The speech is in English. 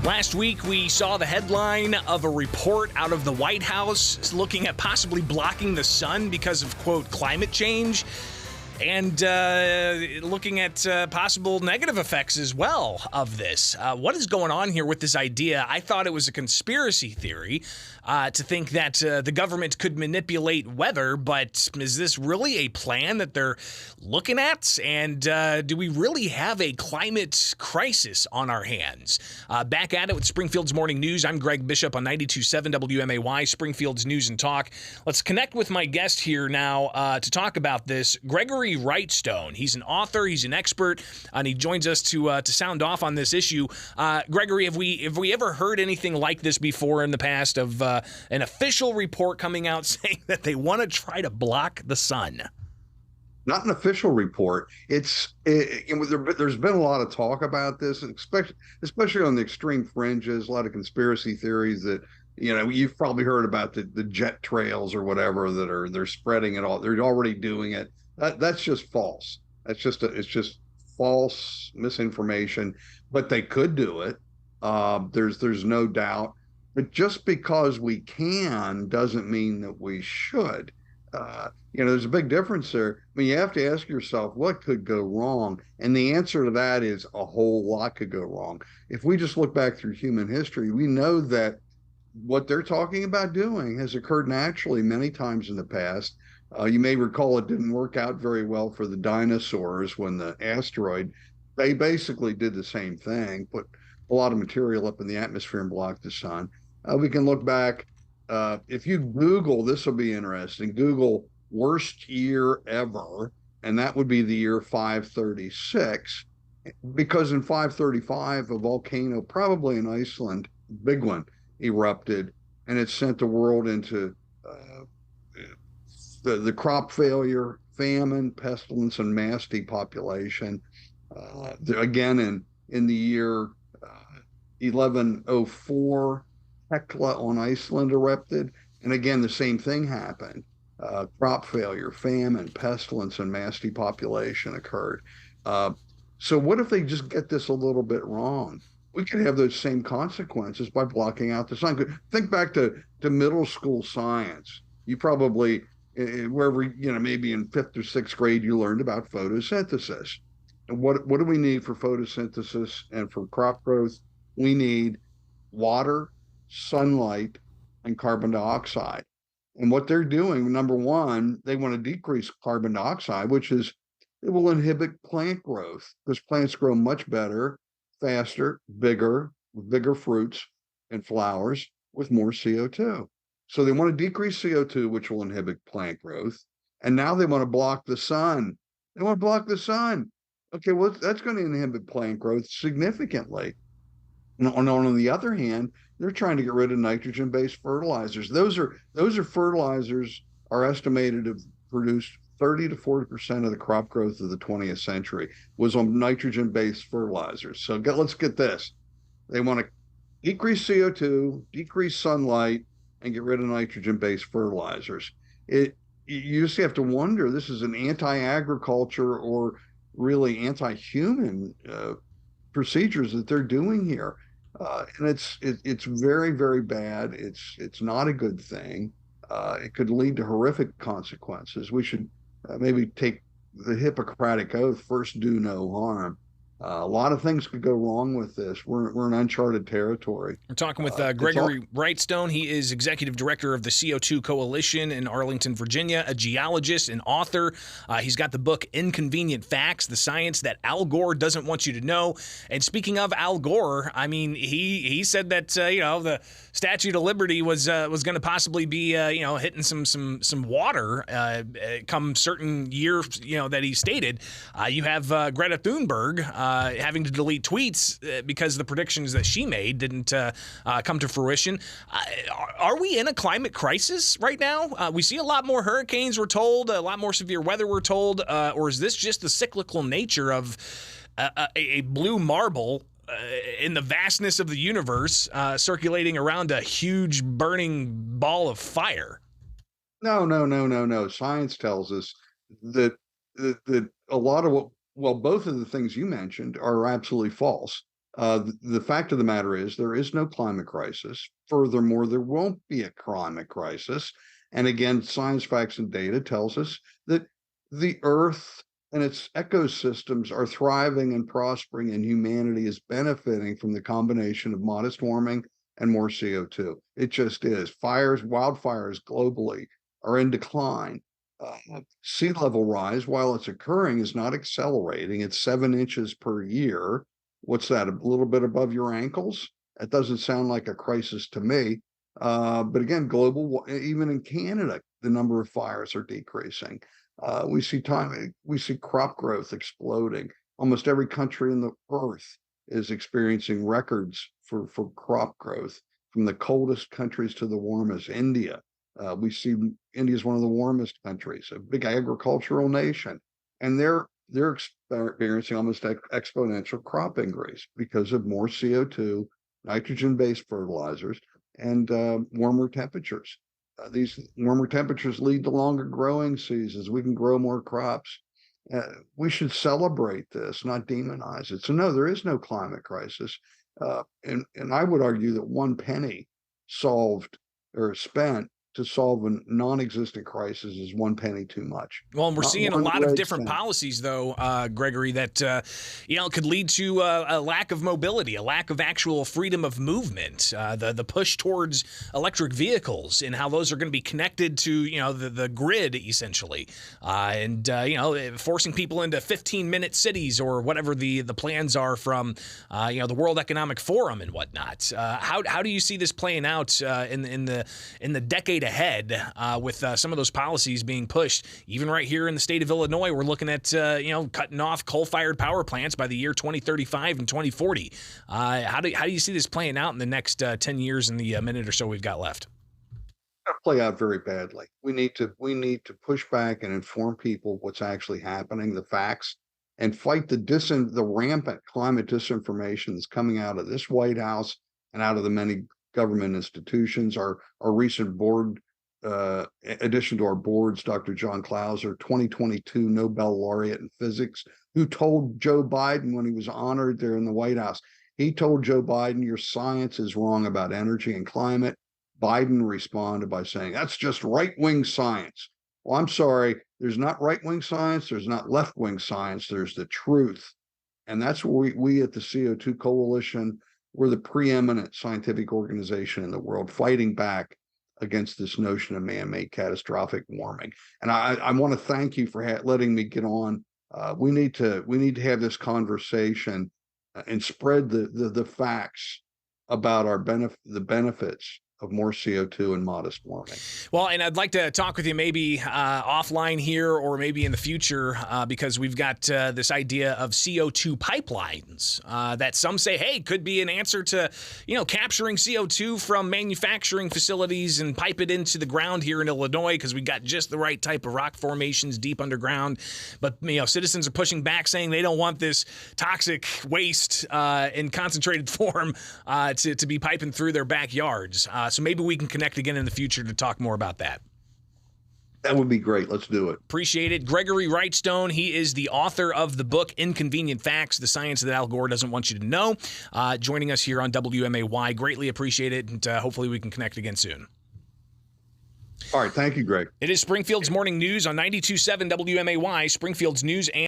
Last week, we saw the headline of a report out of the White House looking at possibly blocking the sun because of, quote, climate change. And looking at possible negative effects as well of this. What is going on here with this idea? I thought it was a conspiracy theory to think that the government could manipulate weather, but is this really a plan that they're looking at? And do we really have a climate crisis on our hands? Back at it with Springfield's Morning News. I'm Greg Bishop on 92.7 WMAY, Springfield's News and Talk. Let's connect with my guest here now to talk about this, Gregory Wrightstone. He's an author, he's an expert, and he joins us to sound off on this issue. Gregory, have we ever heard anything like this before in the past of an official report coming out saying that they want to try to block the sun? Not an official report. There's been a lot of talk about this, especially on the extreme fringes, a lot of conspiracy theories that, you've probably heard about the jet trails or whatever they're spreading it all. They're already doing it. That's just false. It's just false misinformation, but they could do it. There's no doubt. But just because we can doesn't mean that we should. There's a big difference there. I mean, you have to ask yourself, what could go wrong? And the answer to that is a whole lot could go wrong. If we just look back through human history, we know that what they're talking about doing has occurred naturally many times in the past. You may recall it didn't work out very well for the dinosaurs when the asteroid, they basically did the same thing, put a lot of material up in the atmosphere and blocked the sun. We can look back. If you Google, this will be interesting, Google worst year ever, and that would be the year 536, because in 535, a volcano, probably in Iceland, big one, erupted, and it sent the world into the crop failure, famine, pestilence, and mass depopulation. Again, in the year 1104, Hekla on Iceland erupted, and again, the same thing happened. Crop failure, famine, pestilence, and mass depopulation occurred. So what if they just get this a little bit wrong? We could have those same consequences by blocking out the sun. Think back to middle school science. You probably, wherever, maybe in 5th or 6th grade, you learned about photosynthesis. And what do we need for photosynthesis and for crop growth? We need water, sunlight, and carbon dioxide. And what they're doing, number one, they want to decrease carbon dioxide, which is, it will inhibit plant growth because plants grow much better, faster, bigger, with bigger fruits and flowers with more CO2. So they want to decrease CO2, which will inhibit plant growth. And now they want to block the sun. They want to block the sun. Okay, well, that's going to inhibit plant growth significantly. And on the other hand, they're trying to get rid of nitrogen-based fertilizers. Those fertilizers are estimated to produce 30 to 40% of the crop growth of the 20th century was on nitrogen-based fertilizers. So let's get this. They want to decrease CO2, decrease sunlight, and get rid of nitrogen-based fertilizers. You just have to wonder, this is an anti-agriculture or really anti-human procedures that they're doing here. And it's very, very bad. It's not a good thing. It could lead to horrific consequences. We should maybe take the Hippocratic Oath, first do no harm. A lot of things could go wrong with this. We're in uncharted territory. We're talking with Gregory Wrightstone. He is executive director of the CO2 Coalition in Arlington, Virginia, a geologist and author. He's got the book Inconvenient Facts, the science that Al Gore doesn't want you to know. And speaking of Al Gore, I mean, he said that the Statue of Liberty was going to possibly be hitting some water come certain year that he stated. You have Greta Thunberg having to delete tweets because the predictions that she made didn't come to fruition. Are we in a climate crisis right now? We see a lot more hurricanes, we're told, a lot more severe weather, we're told, or is this just the cyclical nature of a blue marble in the vastness of the universe circulating around a huge burning ball of fire? No. Science tells us that a lot of both of the things you mentioned are absolutely false. The fact of the matter is there is no climate crisis. Furthermore, there won't be a climate crisis. And again, science, facts, and data tells us that the Earth and its ecosystems are thriving and prospering, and humanity is benefiting from the combination of modest warming and more CO2. It just is. Wildfires globally are in decline. Sea level rise, while it's occurring, is not accelerating. It's 7 inches per year. What's that, a little bit above your ankles? That doesn't sound like a crisis to me. But again, even in Canada, the number of fires are decreasing. We see crop growth exploding. Almost every country in the earth is experiencing records for crop growth, from the coldest countries to the warmest. We see India is one of the warmest countries, a big agricultural nation, and they're experiencing almost exponential crop increase because of more CO2, nitrogen-based fertilizers, and warmer temperatures. These warmer temperatures lead to longer growing seasons. We can grow more crops. We should celebrate this, not demonize it. So no, there is no climate crisis. And I would argue that 1 penny solved or spent to solve a non-existent crisis is 1 penny too much. Well, and we're Not seeing a one lot of red different cent. policies, though, Gregory, that could lead to a lack of mobility, a lack of actual freedom of movement. The push towards electric vehicles and how those are going to be connected to the grid essentially, and forcing people into 15-minute cities or whatever the plans are from the World Economic Forum and whatnot. How do you see this playing out in the decade ahead with some of those policies being pushed? Even right here in the state of Illinois, we're looking at cutting off coal-fired power plants by the year 2035 and 2040. How do you see this playing out in the next 10 years in the minute or so we've got left? Play out very badly. We need to push back and inform people what's actually happening, the facts, and fight the rampant climate disinformation that's coming out of this White House and out of the many government institutions. Our recent board addition to our boards, Dr. John Clauser, 2022 Nobel laureate in physics, who told Joe Biden when he was honored there in the White House, he told Joe Biden, your science is wrong about energy and climate. Biden responded by saying, that's just right-wing science. Well, I'm sorry, there's not right-wing science, there's not left-wing science, there's the truth. And that's where we at the CO2 Coalition, we're the preeminent scientific organization in the world fighting back against this notion of man-made catastrophic warming. And I want to thank you for letting me get on. We need to have this conversation and spread the facts about the benefits of more CO2 and modest warming. Well, and I'd like to talk with you maybe offline here or maybe in the future because we've got this idea of CO2 pipelines that some say, hey, could be an answer to, capturing CO2 from manufacturing facilities and pipe it into the ground here in Illinois because we got just the right type of rock formations deep underground. But, citizens are pushing back saying they don't want this toxic waste in concentrated form to be piping through their backyards. So maybe we can connect again in the future to talk more about that. That would be great. Let's do it. Appreciate it. Gregory Wrightstone, he is the author of the book Inconvenient Facts, the science that Al Gore doesn't want you to know, joining us here on WMAY. Greatly appreciate it, and hopefully we can connect again soon. All right. Thank you, Greg. It is Springfield's Morning News on 92.7 WMAY, Springfield's news and